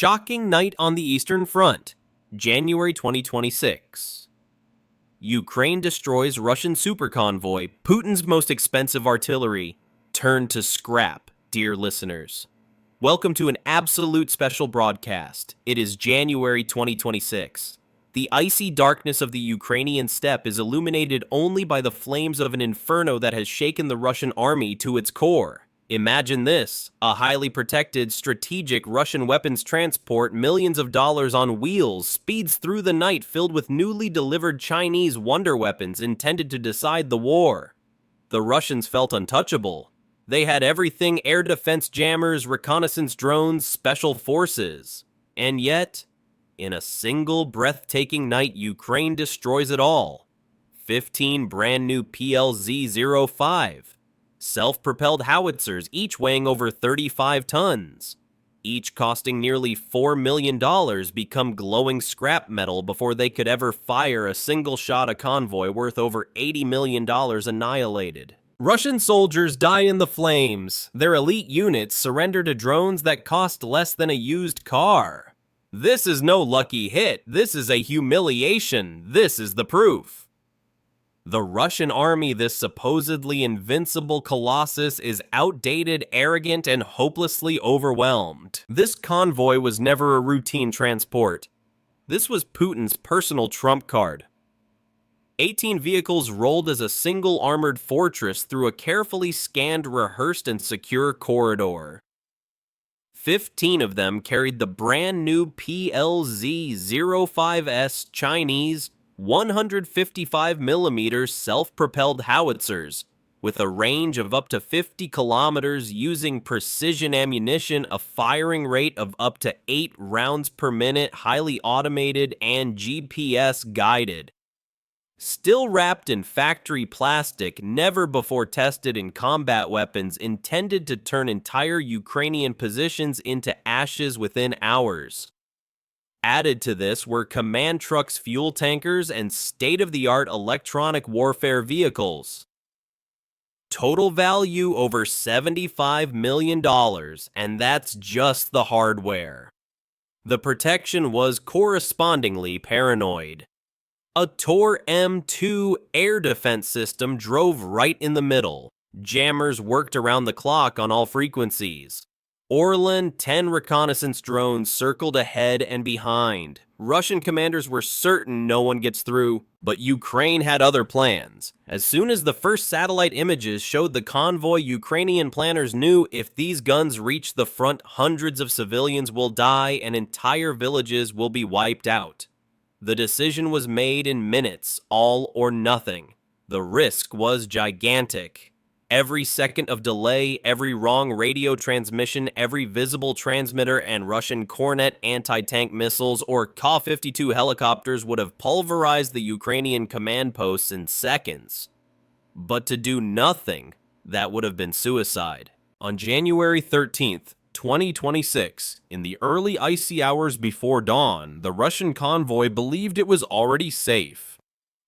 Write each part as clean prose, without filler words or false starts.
Shocking night on the Eastern Front, January 2026. Ukraine destroys Russian super-convoy, Putin's most expensive artillery, turned to scrap, dear listeners. Welcome to an absolute special broadcast. It is January 2026. The icy darkness of the Ukrainian steppe is illuminated only by the flames of an inferno that has shaken the Russian army to its core. Imagine this, a highly protected, strategic Russian weapons transport millions of dollars on wheels speeds through the night filled with newly delivered Chinese wonder weapons intended to decide the war. The Russians felt untouchable. They had everything: air defense jammers, reconnaissance drones, special forces. And yet, in a single breathtaking night, Ukraine destroys it all. 15 brand new PLZ-05. Self-propelled howitzers, each weighing over 35 tons. Each costing nearly $4 million, become glowing scrap metal before they could ever fire a single shot. A convoy worth over $80 million annihilated. Russian soldiers die in the flames. Their elite units surrender to drones that cost less than a used car. This is no lucky hit. This is a humiliation. This is the proof. The Russian army, this supposedly invincible colossus, is outdated, arrogant, and hopelessly overwhelmed. This convoy was never a routine transport. This was Putin's personal trump card. 18 vehicles rolled as a single armored fortress through a carefully scanned, rehearsed, and secure corridor. 15 of them carried the brand new PLZ-05S Chinese 155mm self-propelled howitzers, with a range of up to 50 kilometers, using precision ammunition, a firing rate of up to 8 rounds per minute, highly automated and GPS guided. Still wrapped in factory plastic, never before tested in combat weapons, intended to turn entire Ukrainian positions into ashes within hours. Added to this were command trucks, fuel tankers, and state-of-the-art electronic warfare vehicles. Total value over $75 million, and that's just the hardware. The protection was correspondingly paranoid. A Tor M2 air defense system drove right in the middle. Jammers worked around the clock on all frequencies. Orlan 10 reconnaissance drones circled ahead and behind. Russian commanders were certain no one gets through, but Ukraine had other plans. As soon as the first satellite images showed the convoy, Ukrainian planners knew if these guns reach the front, hundreds of civilians will die and entire villages will be wiped out. The decision was made in minutes, all or nothing. The risk was gigantic. Every second of delay, every wrong radio transmission, every visible transmitter, and Russian Kornet anti-tank missiles or Ka-52 helicopters would have pulverized the Ukrainian command posts in seconds. But to do nothing, that would have been suicide. On January 13th, 2026, in the early icy hours before dawn, the Russian convoy believed it was already safe.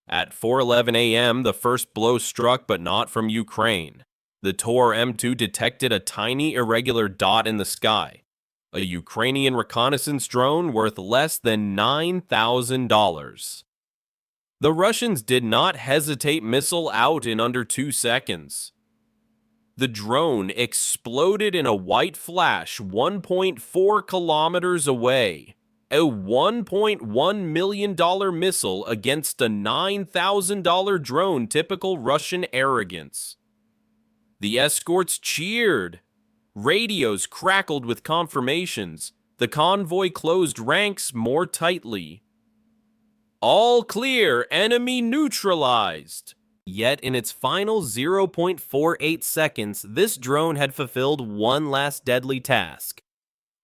At 4:11 a.m., the first blow struck, but not from Ukraine. The Tor M2 detected a tiny irregular dot in the sky, a Ukrainian reconnaissance drone worth less than $9,000. The Russians did not hesitate, missile out in under 2 seconds. The drone exploded in a white flash 1.4 kilometers away. A $1.1 million missile against a $9,000 drone, typical Russian arrogance. The escorts cheered. Radios crackled with confirmations. The convoy closed ranks more tightly. All clear, enemy neutralized. Yet in its final 0.48 seconds, this drone had fulfilled one last deadly task.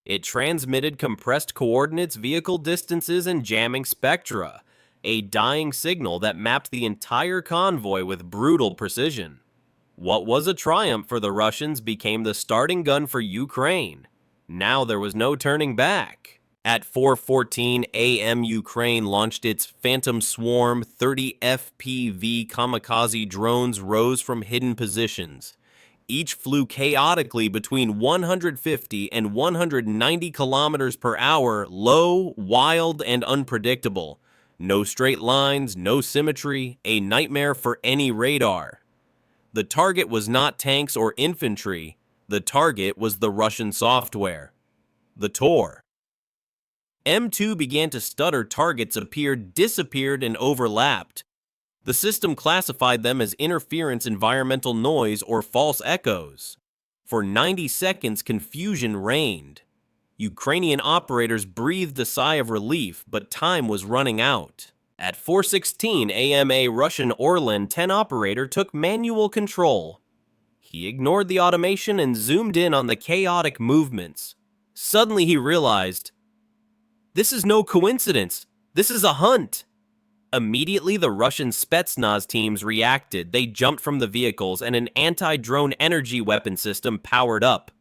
It transmitted compressed coordinates, vehicle distances, and jamming spectra, a dying signal that mapped the entire convoy with brutal precision. What was a triumph for the Russians became the starting gun for Ukraine. Now there was no turning back. At 4:14 a.m., Ukraine launched its Phantom Swarm 30 FPV kamikaze drones rose from hidden positions. Each flew chaotically between 150 and 190 kilometers per hour, low, wild, and unpredictable. No straight lines, no symmetry, a nightmare for any radar. The target was not tanks or infantry. The target was the Russian software. The Tor. M2 began to stutter. Targets appeared, disappeared, and overlapped. The system classified them as interference, environmental noise, or false echoes. For 90 seconds, confusion reigned. Ukrainian operators breathed a sigh of relief, but time was running out. At 4:16 a.m., a Russian Orlan 10 operator took manual control. He ignored the automation and zoomed in on the chaotic movements. Suddenly he realized, this is no coincidence. This is a hunt. Immediately, the Russian Spetsnaz teams reacted. They jumped from the vehicles, and an anti-drone energy weapon system powered up.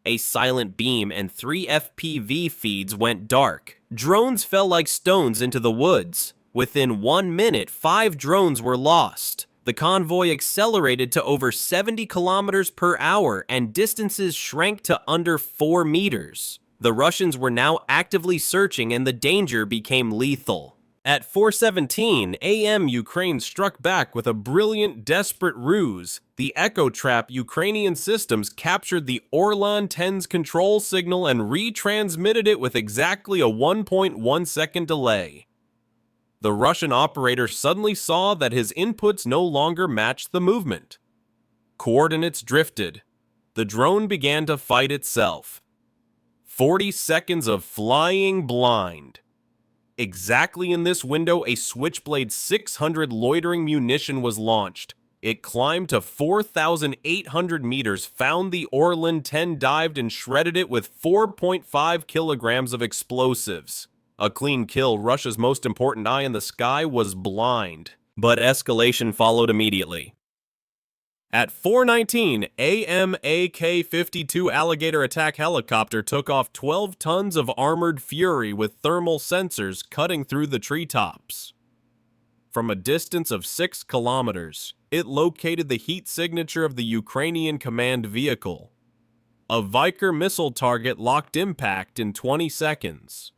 A silent beam and 3 FPV feeds went dark. Drones fell like stones into the woods. Within 1 minute, 5 drones were lost. The convoy accelerated to over 70 kilometers per hour, and distances shrank to under 4 meters. The Russians were now actively searching, and the danger became lethal. At 4:17 a.m., Ukraine struck back with a brilliant, desperate ruse. The Echo Trap Ukrainian systems captured the Orlan 10's control signal and retransmitted it with exactly a 1.1 second delay. The Russian operator suddenly saw that his inputs no longer matched the movement. Coordinates drifted. The drone began to fight itself. 40 seconds of flying blind. Exactly in this window, a Switchblade 600 loitering munition was launched. It climbed to 4,800 meters, found the Orlan 10, dived and shredded it with 4.5 kilograms of explosives. A clean kill. Russia's most important eye in the sky was blind. But escalation followed immediately. At 4:19 a.m., a Ka-52 Alligator attack helicopter took off 12 tons of armored fury with thermal sensors cutting through the treetops. From a distance of 6 kilometers, it located the heat signature of the Ukrainian command vehicle. A Viker missile target locked impact in 20 seconds.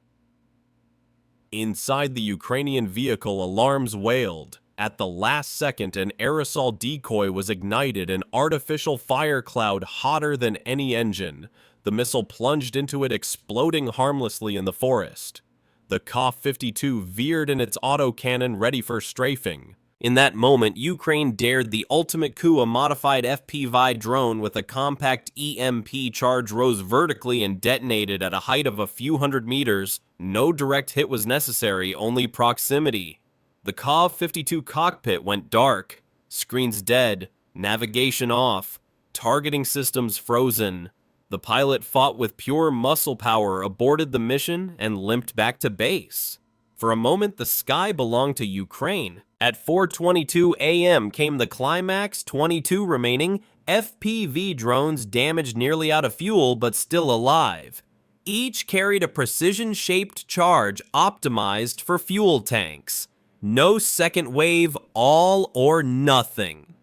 Inside the Ukrainian vehicle, alarms wailed. At the last second, an aerosol decoy was ignited, an artificial fire cloud hotter than any engine. The missile plunged into it, exploding harmlessly in the forest. The Ka-52 veered in its autocannon, ready for strafing. In that moment, Ukraine dared the ultimate coup. A modified FPV drone with a compact EMP charge rose vertically and detonated at a height of a few hundred meters. No direct hit was necessary, only proximity. The Ka-52 cockpit went dark, screens dead, navigation off, targeting systems frozen. The pilot fought with pure muscle power, aborted the mission, and limped back to base. For a moment, the sky belonged to Ukraine. At 4:22 a.m. came the climax. 22 remaining FPV drones damaged, nearly out of fuel, but still alive. Each carried a precision-shaped charge optimized for fuel tanks. No second wave, all or nothing.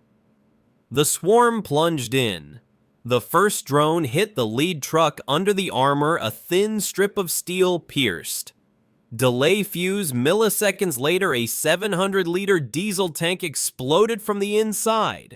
The swarm plunged in. The first drone hit the lead truck under the armor, a thin strip of steel pierced. Delay fuse. Milliseconds later, a 700-liter diesel tank exploded from the inside.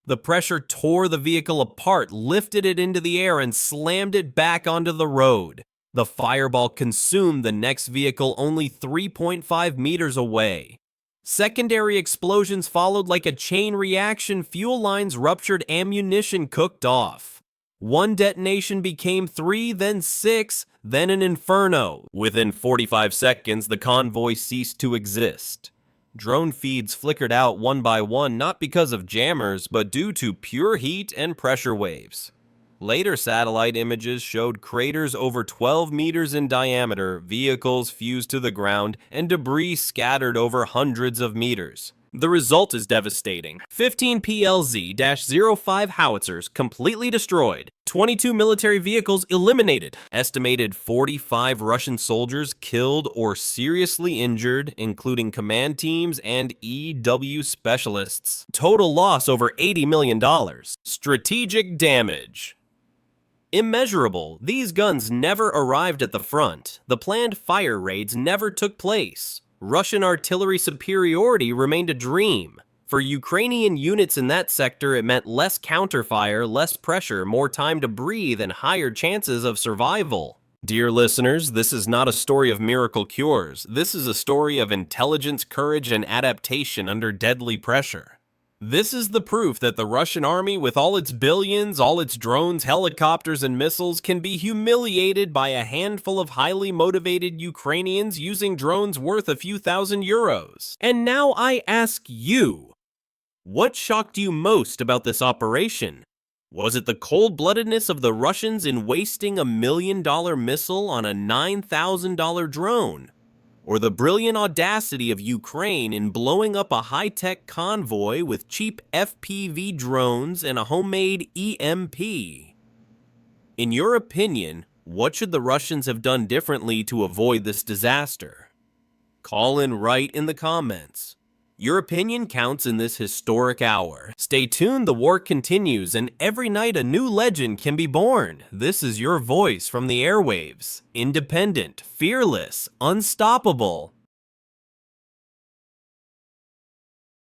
The pressure tore the vehicle apart, lifted it into the air, and slammed it back onto the road. The fireball consumed the next vehicle only 3.5 meters away. Secondary explosions followed like a chain reaction. Fuel lines ruptured, ammunition cooked off. One detonation became 3, then 6, then an inferno. Within 45 seconds, the convoy ceased to exist. Drone feeds flickered out one by one, not because of jammers, but due to pure heat and pressure waves. Later satellite images showed craters over 12 meters in diameter, vehicles fused to the ground, and debris scattered over hundreds of meters. The result is devastating. 15 PLZ-05 howitzers completely destroyed. 22 military vehicles eliminated. Estimated 45 Russian soldiers killed or seriously injured, including command teams and EW specialists. Total loss over $80 million. Strategic damage. Immeasurable. These guns never arrived at the front. The planned fire raids never took place. Russian artillery superiority remained a dream. For Ukrainian units in that sector, it meant less counterfire, less pressure, more time to breathe, and higher chances of survival. Dear listeners, this is not a story of miracle cures. This is a story of intelligence, courage, and adaptation under deadly pressure. This is the proof that the Russian army, with all its billions, all its drones, helicopters, and missiles, can be humiliated by a handful of highly motivated Ukrainians using drones worth a few thousand euros. And now I ask you, what shocked you most about this operation? Was it the cold-bloodedness of the Russians in wasting $1 million missile on a $9,000 drone? Or the brilliant audacity of Ukraine in blowing up a high-tech convoy with cheap FPV drones and a homemade EMP? In your opinion, what should the Russians have done differently to avoid this disaster? Call in right in the comments. Your opinion counts in this historic hour. Stay tuned, the war continues, and every night a new legend can be born. This is your voice from the airwaves. Independent, fearless, unstoppable.